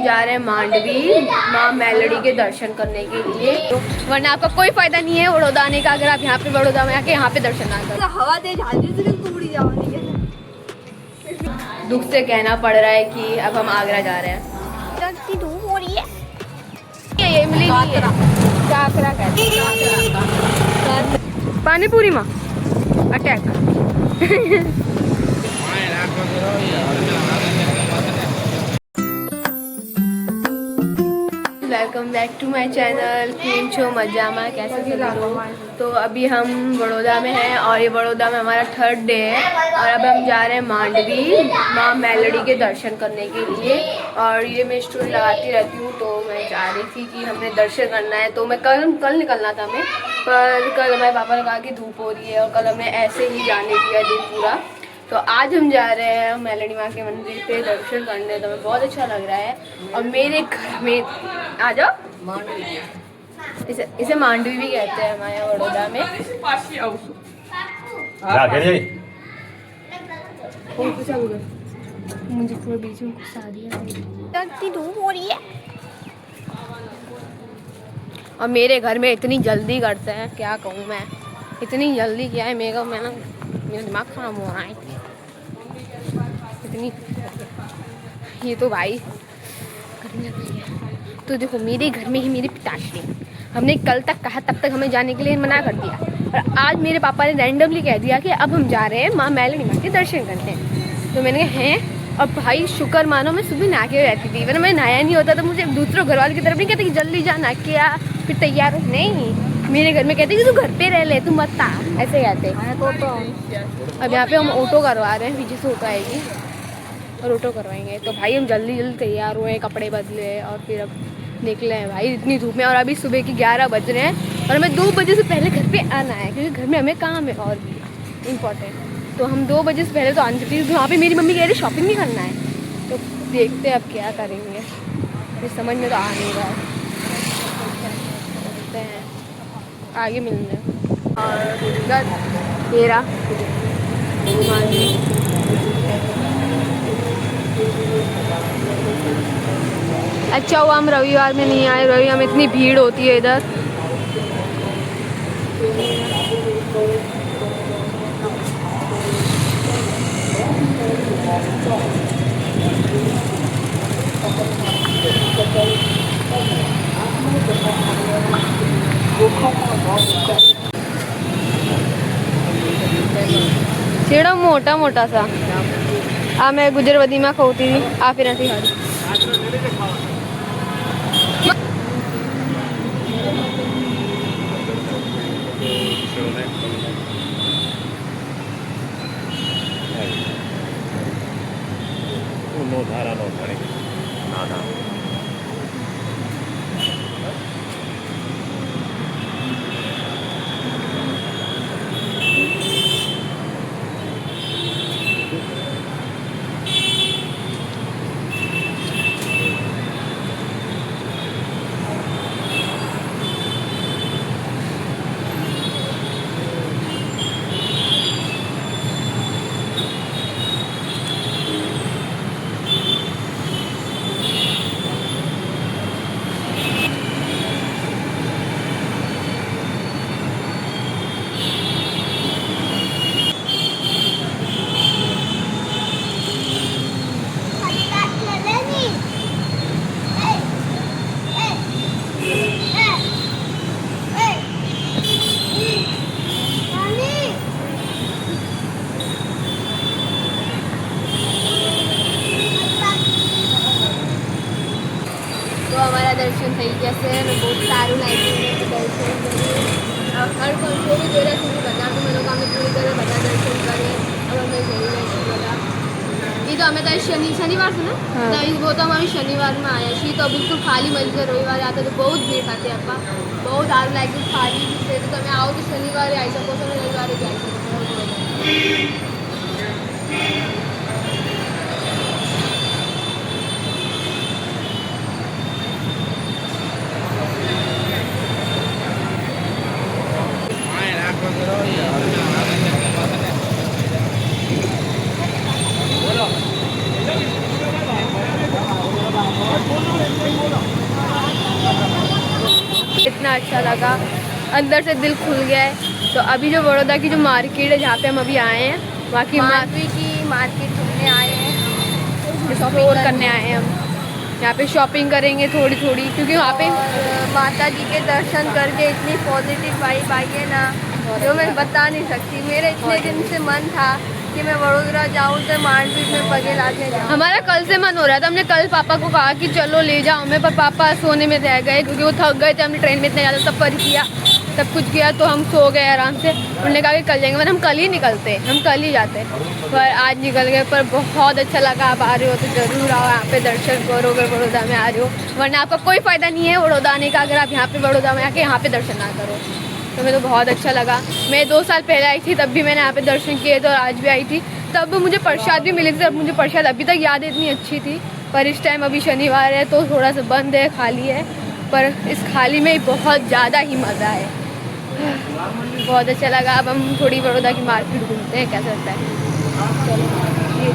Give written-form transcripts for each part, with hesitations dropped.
जा रहे हैं मांडवी माँ मेलोडी के दर्शन करने के लिए, तो वरना आपका कोई फायदा नहीं है बड़ौदा आने का अगर आप यहाँ पे बड़ौदा में आके यहाँ पे दर्शन ना करें। हवा तेज दुख से कहना पड़ रहा है कि अब हम आगरा जा रहे हैं। धूप हो रही है। ये इमली काकरा कहते हैं। पानी पूरी माँ attack. Welcome back to my channel. केम छो मजामा कैसे सभी लोग। तो अभी हम बड़ौदा में हैं और ये बड़ौदा में हमारा थर्ड डे है और अब हम जा रहे हैं मांडवी माँ मेलोडी के दर्शन करने के लिए। और ये मैं स्टोरी लगाती रहती हूँ, तो मैं चाह रही थी कि हमने दर्शन करना है, तो मैं कल निकलना था हमें, पर कल हमारे पापा ने कहा कि धूप हो रही है और कल हमें ऐसे ही जाने दिया दिन पूरा। तो आज हम जा रहे हैं मेलोडी माँ के मंदिर पे दर्शन करने, तो हमें बहुत अच्छा लग रहा है। और मेरे घर में आ जाओ, इसे मांडवी भी कहते हैं हमारे यहाँ बड़ौदा में। मुझे पूरे बीच में घुसा दिया। धूप हो रही है और मेरे घर में इतनी जल्दी करते हैं, क्या कहूँ मैं, इतनी जल्दी क्या है मेरा दिमाग खराब हो रहा है इतनी। ये तो भाई करने लग रही है। तो देखो मेरे घर में ही मेरे पिताश्री, हमने कल तक कहा, तब तक हमें जाने के लिए मना कर दिया, और आज मेरे पापा ने रैंडमली कह दिया कि अब हम जा रहे हैं माँ मेलोडी माँ के दर्शन करने। तो मैंने कहा हैं, और भाई शुक्र मानो मैं सुबह नहा के रहती थी, वरना मैं नहाया नहीं होता तो मुझे दूसरों घर वाले की तरफ नहीं कहते कि जल्दी जा नहा के आ फिर तैयार हो। नहीं, मेरे घर में कहते कि तू घर पे रह ले, तू मत आ, ऐसे कहते। अब यहाँ पे हम ऑटो करवा रहे हैं, पीछे से ऑटो आएगी और ऑटो करवाएंगे। तो भाई हम जल्दी जल्दी तैयार हुए, कपड़े बदले और फिर अब निकले हैं भाई इतनी धूप में। और अभी सुबह के 11 बज रहे हैं और हमें 2 बजे से पहले घर पे आना है, क्योंकि घर में हमें काम है और भी इम्पोर्टेंट। तो हम 2 बजे से पहले तो आने सकते, वहाँ पे मेरी मम्मी कह रही शॉपिंग नहीं करना है। तो देखते हैं अब क्या करेंगे, ये समझ में तो आ नहीं रहा है। हैं आगे मिलने और तेरा अच्छा हुआ हम रविवार में नहीं आए, रविवार में इतनी भीड़ होती है इधर। छेड़ा मोटा मोटा सा आ मैं गुजरवती में खोती थी आ फिर ऐसी खाड़ी। नो धारा नो धारे ना ना हमारा दर्शन થઈ જશે અને બહુ સારું લાગ્યું દર્શન કરીએ। હર કોઈ जो भी जोड़ा थी बता तो मैंने काम पूरी तरह बता दर्शन करे। अब हमें जरूर है बोला ये तो हमें तो शनिवार से ना तो वो तो हमारी शनिवार में आया छी, तो बिल्कुल खाली मंदिर रविवार आता तो बहुत भीड़ खाते अपा बहुत सारू लागे खाली से। तो તમે आओ तो शनिवार आई सको છો ને रविवार आई सको। इतना अच्छा लगा, अंदर से दिल खुल गया है। तो अभी जो बड़ौदा की जो मार्केट है जहाँ पे हम अभी आए हैं, वहाँ की मार्केट घूमने आए हैं, एक्सप्लोर करने आए हैं हम। यहाँ पे शॉपिंग करेंगे थोड़ी थोड़ी, क्योंकि वहाँ पे माता जी के दर्शन करके इतनी पॉजिटिव वाइब आई है ना, जो मैं बता नहीं सकती। मेरे इतने दिन से मन था कि मैं वडोदरा जाऊँ तो मार्केट में पगे लाके जाऊँ। हमारा कल से मन हो रहा था, हमने कल पापा को कहा कि चलो ले जाओ हमें, पर पापा सोने में रह गए क्योंकि वो थक गए थे। हमने ट्रेन में इतना ज़्यादा सफ़र किया, सब कुछ किया, तो हम सो गए आराम से। उन्होंने कहा कि कल जाएंगे, मतलब हम कल ही निकलते, हम कल ही जाते, पर आज निकल गए। पर बहुत अच्छा लगा। आप आ रहे हो तो ज़रूर आओ, यहाँ पे दर्शन करो अगर बड़ौदा में आ रहे हो, वरना आपका कोई फ़ायदा नहीं है बड़ौदा आने का अगर आप यहाँ पे बड़ौदा में आके यहाँ पे दर्शन ना करो। तो मुझे तो बहुत अच्छा लगा। मैं 2 साल पहले आई थी, तब भी मैंने यहाँ पे दर्शन किए थे, और आज भी आई थी, तब मुझे प्रसाद भी मिले थे। तब मुझे प्रसाद अभी तक याद इतनी अच्छी थी, पर इस टाइम अभी शनिवार है तो थोड़ा सा बंद है, खाली है। पर इस खाली में बहुत ज़्यादा ही मज़ा है, बहुत अच्छा लगा। अब हम थोड़ी बड़ौदा की मार्केट घूमते हैं, कैसा लगता है। चलो, ये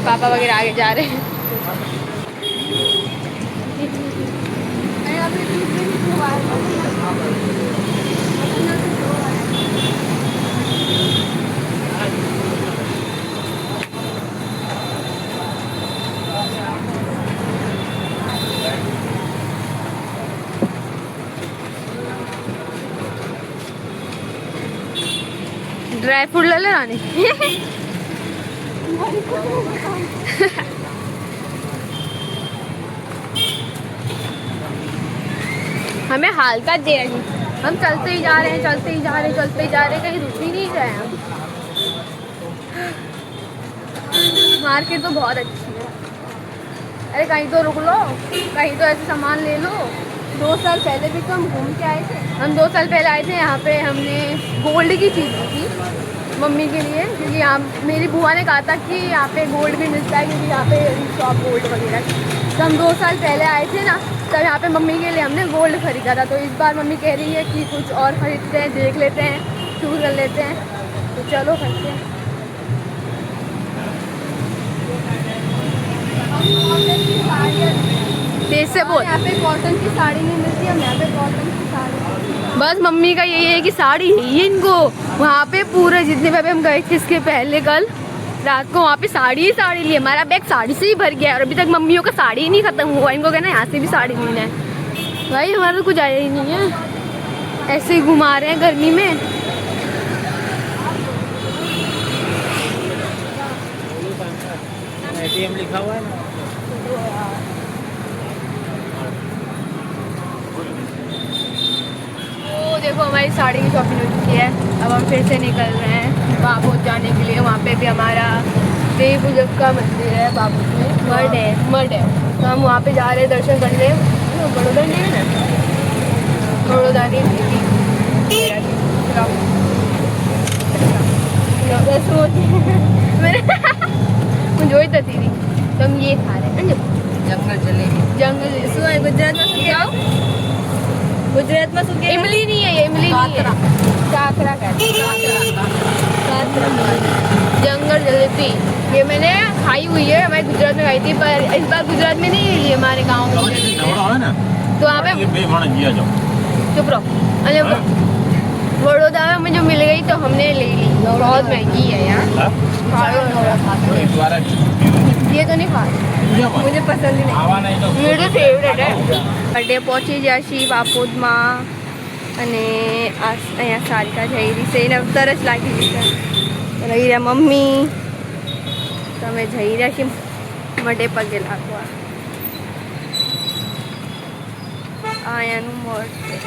पापा वगैरह आगे जा रहे हैं। ड्राई फ्रूट ले ले रानी। हमें हालत दे रही, हम चलते ही जा रहे हैं, चलते ही जा रहे हैं, चलते ही जा रहे हैं, कहीं रुक ही नहीं रहे हैं हम। मार्केट तो बहुत अच्छी है। अरे कहीं तो रुक लो, कहीं तो ऐसे सामान ले लो। 2 साल पहले भी तो हम घूम के आए थे। हम 2 साल पहले आए थे, यहाँ पे हमने गोल्ड की चीज़ ली थी मम्मी के लिए, क्योंकि यहाँ मेरी बुआ ने कहा था कि यहाँ पे गोल्ड भी मिलता है, क्योंकि यहाँ पे शॉप गोल्ड वगैरह की। तो हम 2 साल पहले आए थे ना, तब यहाँ पे मम्मी के लिए हमने गोल्ड खरीदा था। तो इस बार मम्मी कह रही है कि कुछ और खरीदते हैं, देख लेते हैं, चूज कर लेते हैं। तो चलो खरीदते हैं। तेज से बोल। यहाँ पे कॉटन की साड़ी नहीं मिलती, हम यहाँ पे कॉटन की साड़ी। बस मम्मी का यही है कि साड़ी है ही इनको। वहाँ पे पूरे जितने पे हम गए थे इसके पहले कल रात को, वहाँ पे साड़ी ही साड़ी ली। हमारा बैग साड़ी से ही भर गया, और अभी तक मम्मियों का साड़ी ही नहीं खत्म हुआ। इनको कहना यहाँ से भी साड़ी लेना है। भाई हमारा तो कुछ आया ही नहीं है, ऐसे ही घुमा रहे हैं गर्मी में। ATM लिखा हुआ है ना। तो देखो हमारी साड़ी की शॉपिंग हो चुकी है। अब हम फिर से निकल रहे हैं वहाँ पहुँच जाने के लिए। वहाँ पे भी हमारा देवी पूजक का मंदिर है, बाबू में मड है। तो हम वहाँ पे जा रहे हैं दर्शन करने। बड़ौदा नहीं है ना, बड़ौदा नहीं જોઈ તો હતી તો हम ये खा रहे हैं जंगल जलेबी। શું है गुजरात में? जाओ। गुजरात में શું કહેવાય? इमली नहीं है, ये इमली नहीं है, काकरा कहते हैं। जंगल जलेबी ये मैंने खाई हुई है, हमारे गुजरात में खाई थी, पर इस बार गुजरात में नहीं ली, हमारे गाँव में। तो वहाँ पे चुप रहो। अरे बड़ौदा में मुझे मिल गई तो हमने ले ली। बहुत महंगी है यार, ये तो नहीं खा, मुझे पसंद ही नहीं, मेरे फेवरेट है। બર્થડે પહોંચી ગયા છીએ વાપોદમાં, અને અહીંયા સારિકા જઈ રહી છે, એને તરસ લાગી ગઈ છે। રહી રહ્યા મમ્મી, તમે જઈ રહ્યા છીએ મઢે પગે લાગવા। આ અહીંયાનું મઢ છે।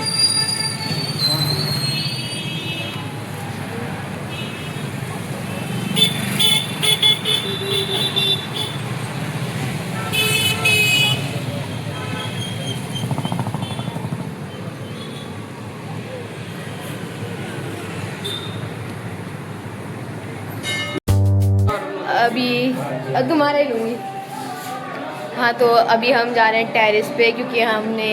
अभी तुम्हारा ही लूँगी। हाँ तो अभी हम जा रहे हैं टेरेस पे, क्योंकि हमने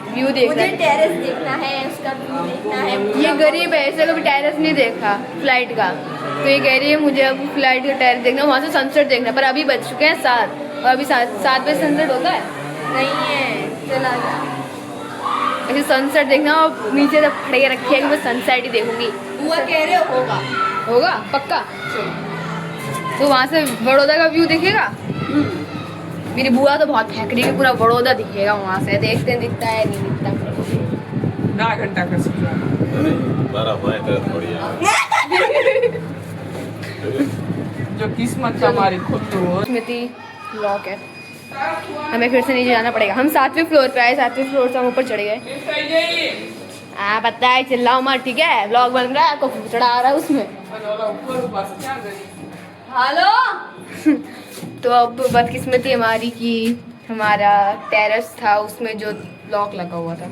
व्यू देखना मुझे है। टेरेस देखना है, उसका व्यू देखना है। ये गरीब है, ऐसे कभी टेरेस नहीं देखा फ्लाइट का, तो ये कह रही है मुझे अब फ्लाइट का टेरेस देखना, वहाँ से सनसेट देखना। पर अभी बज चुके हैं 7 और अभी 7 बजे सनसेट होता है। नहीं है, चला गया। ऐसे सनसेट देखना और नीचे तक खड़े के रखी है कि मैं सनसेट ही देखूंगी। बुआ कह रहे हो होगा। होगा पक्का। तो वहाँ से बड़ौदा का व्यू दिखेगा। मेरी बुआ तो बहुत फेंक रही है, पूरा बड़ौदा दिखेगा वहाँ से। देखते हैं दिखता है नहीं दिखता। 10 घंटा का सफर। बर्फ है तो थोड़ी यार। जो किस्मत हमारी खुद तो हो। स्मृति लॉक है, हमें फिर से नीचे जाना पड़ेगा। हम 7वें फ्लोर पे आए, 7वें फ्लोर से हम ऊपर चढ़े गए। पता है, चिल्लाओ मत, ठीक है? व्लॉग बन रहा है, आपको चढ़ा आ रहा है उसमें। हेलो। तो अब बदकिस्मती हमारी की हमारा टेरेस था, उसमें जो लॉक लगा हुआ था,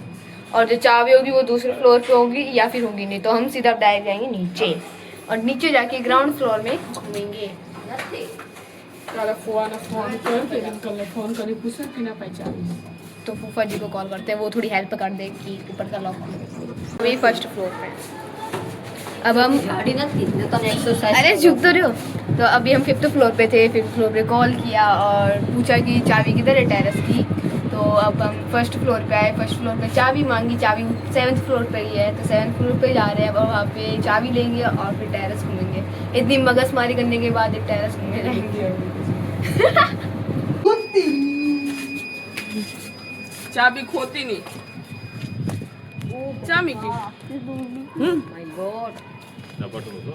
और जो चाबी होगी वो दूसरे फ्लोर पे होगी या फिर होगी नहीं, तो हम सीधा डायरेक्ट जाएंगे नीचे और नीचे जाके ग्राउंड फ्लोर में घूमेंगे। फोन करी पूछा कि ना पहचान। तो फूफा जी को कॉल करते हैं, वो थोड़ी हेल्प कर दे कि ऊपर का लॉक खोले। अभी फर्स्ट फ्लोर पे अब हम अरे झुक तो रहे हो। तो अभी हम 5th फ्लोर पे थे। 5th फ्लोर पे कॉल किया और पूछा कि चाबी किधर है टेरेस की। तो अब हम 1st फ्लोर पे आए। 1st फ्लोर पे चाबी मांगी, चाबी 7th फ्लोर पे ही है, तो 7th फ्लोर पे जा रहे हैं। अब वहाँ पे चाबी लेंगे और फिर टेरेस घूमेंगे। इतनी मगजमारी करने के बाद एक टेरेस घूमने जाएंगे। चाबी खोती नहीं। चाबी की माय गॉड। झपट होतो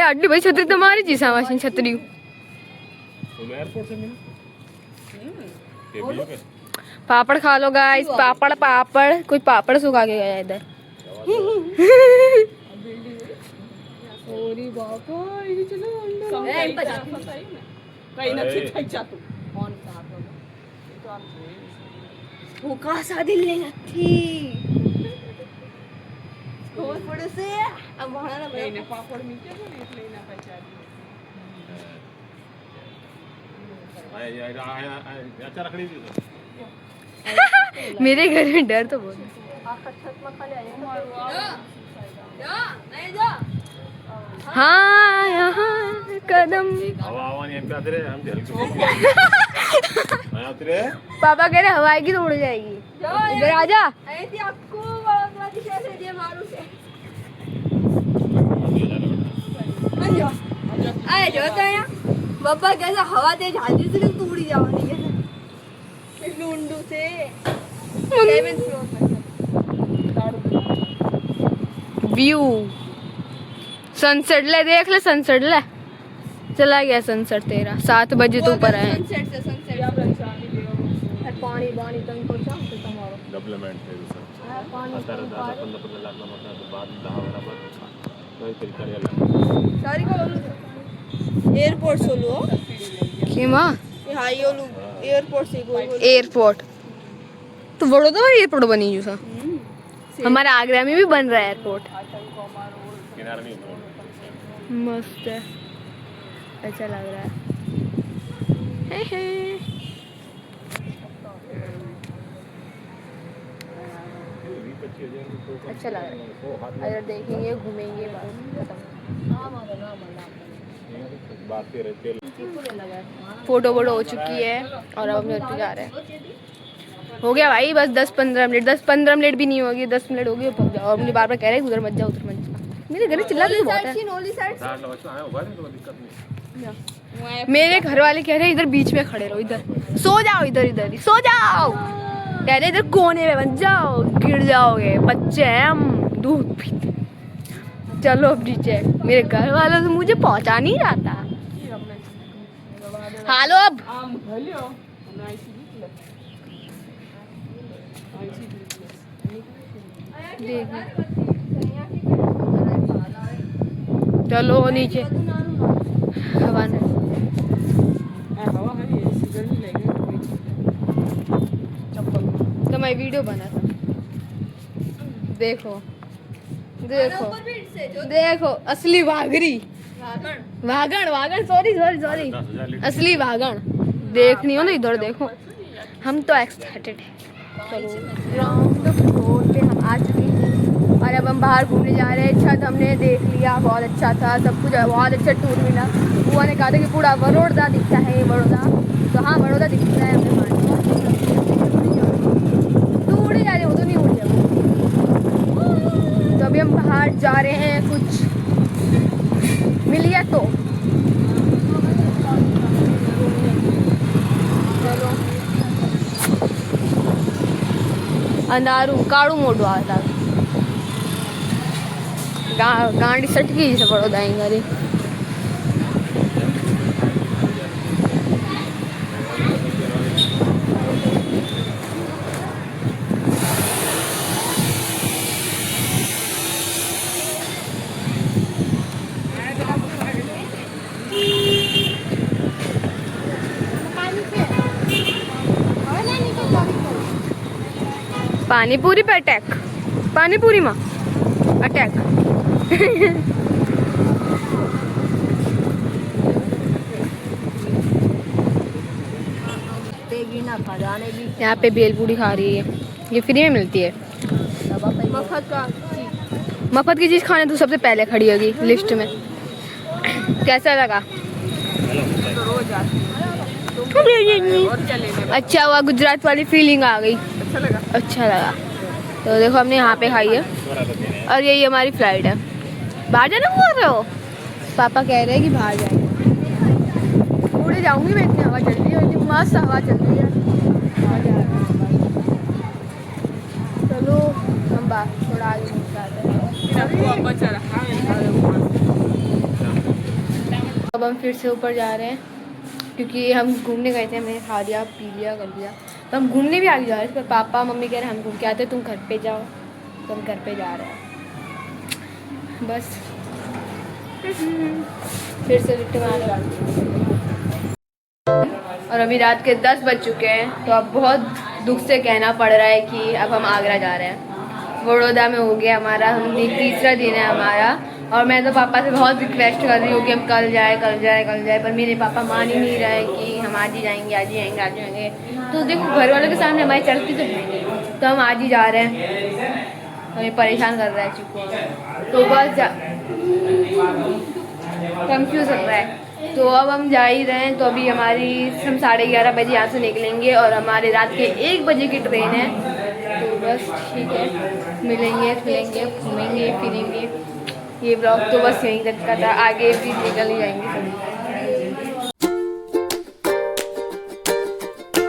अड्डी भाई छतरी तुम्हारी जी सामाशीन छतरी तुम्हें एयरपोर्ट से मिला ये भी है। पापड़ खा लो गाइस, पापड़ पापड़। कोई पापड़ सुखा के गया इधर। ओरी बापा ये चलो अंदर कहीं ना खाई जा तू वो का शादी लेना थी और थोड़े से अब वहां ना कहीं ना पापड़ मीठे तो नहीं ना पहचान अच्छा रखड़ी दी मेरे घर में डर तो बहुत है। हाँ यहाँ कदम। हवा हवा नहीं पे आते रहे हम हल्के आते रहे। पापा कह रहे हवा आएगी तो उड़ जाएगी। इधर आजा। ऐसी आपको वाली कैसे दे मारू से आए जो तो यहाँ पापा कैसा हवा तेज हाथी से तो उड़ी जाओगी कैसे लुंडू से 7th फ्लोर पे व्यू सनसेट ले, देख ले सनसेट ले। चला गया सनसेट तेरा। 7 बजे तो ऊपर आए। सनसेट से सनसेट पानी पानी तंग को चाह से तुम्हारो डेवलपमेंट है सर 15 लाख का मतलब तो बाद 10 बराबर कोई तरीका नहीं लगा सारी को एयरपोर्ट सोलो कि माँ हां ये लो एयरपोर्ट से बोल एयरपोर्ट तो बड़ौदा में एयरपोर्ट बनी जो सा। हमारे आगरा में भी बन रहा है एयरपोर्ट। किनारा नहीं मस्त है, अच्छा लग रहा है। अच्छा लग रहा है। अगर देखेंगे घूमेंगे बस खत्म। फोटो वोटो हो चुकी है और अब हम घर पे जा रहे हैं। हो गया भाई बस 10-15 मिनट। 10-15 मिनट भी नहीं होगी, 10 मिनट हो गए पहुंच जाओ। और मुझे बार बार कह रहे हैं उधर मत जाओ उधर मत जाओ। मेरे घर में चिल्लाते बहुत है। मेरे घर वाले कह रहे हैं इधर बीच में खड़े रहो, इधर सो जाओ, इधर इधर ही सो जाओ। कह रहे इधर कोने में मत जाओ, गिर जाओगे, बच्चे हैं हम, दूध पीते। चलो अब नीचे। मेरे घर वालों से मुझे पहुंचा नहीं जाता। हालो अब चलो नीचे। हवा हवा है ये सिगर नहीं लगेगा तो मैं वीडियो बना था। देखो देखो देखो असली वाघरी वागण वागण सॉरी सॉरी सॉरी असली वागण देखनी हो ना इधर देखो। हम तो एक्साइटेड है। चलो ग्राउंड फ्लोर पे हम आ चुके हैं और रहे हैं, अब हम बाहर घूमने जा रहे हैं। छत हमने देख लिया, बहुत अच्छा था, सब कुछ बहुत अच्छा टूर मिला। बुआ ने कहा था कि पूरा बड़ौदा दिखता है, बड़ौदा। तो हाँ, बड़ौदा दिखता है हमें। तू उड़े जा रहे हो, तो नहीं उड़ जाओ। तो अभी हम बाहर जा रहे हैं, कुछ मिल गया तो चलो। अंधारू काड़ू मोटो आता गांडी सटकी से बड़ौदा घरे। पानी पूरी पे अटैक, पानी पूरी माँ अटैक। यहाँ पे भेलपूरी खा रही है, ये फ्री में मिलती है। मफत की चीज़ खाने तो सबसे पहले खड़ी होगी लिस्ट में। कैसा लगा? अच्छा हुआ, गुजरात वाली फीलिंग आ गई। अच्छा लगा। तो देखो हमने यहाँ पे खाई है और यही हमारी फ्लाइट है। बाहर जाना बोल रहे हो? पापा कह रहे हैं कि बाहर जाएंगे। उड़े जाऊंगी मैं, इतनी हवा चल रही है, इतनी मस्त हवा चल रही है। चलो हम बाहर थोड़ा आगे जाते हैं। अब हम फिर से ऊपर जा रहे हैं क्योंकि हम घूमने गए थे, हमने खा लिया, पी लिया, कर लिया। तो हम घूमने भी आगे जा रहे थे, पर पापा मम्मी कह रहे हैं हम घूम के आते, तुम घर पे जाओ। तो हम घर पे जा रहे हैं बस। फिर से लिफ्ट में आने वाली और अभी रात के 10 बज चुके हैं। तो अब बहुत दुख से कहना पड़ रहा है कि अब हम आगरा जा रहे हैं। बड़ौदा में हो गया हमारा, हम तीसरा दिन है हमारा। और मैं तो पापा से बहुत रिक्वेस्ट कर रही हूँ कि हम कल जाए, कल जाए, कल जाए, पर मेरे पापा मान ही नहीं रहे कि हम आज ही जाएंगे, आज ही जाएंगे, आज जाएंगे। तो देखो घर वालों के सामने हमारी चलती तो है, तो हम आज ही जा रहे हैं। हमें परेशान कर रहा है चिकू, तो बस कंफ्यूज हो रहा है। तो अब हम जा ही रहे हैं। तो अभी हम 11:30 बजे यहाँ से निकलेंगे और हमारे रात के 1 बजे की ट्रेन है। तो बस ठीक है, मिलेंगे, फिरेंगे, घूमेंगे, फिरेंगे। ये ब्लॉग तो बस यहीं तक का था, आगे फिर निकल ही जाएंगे सभी।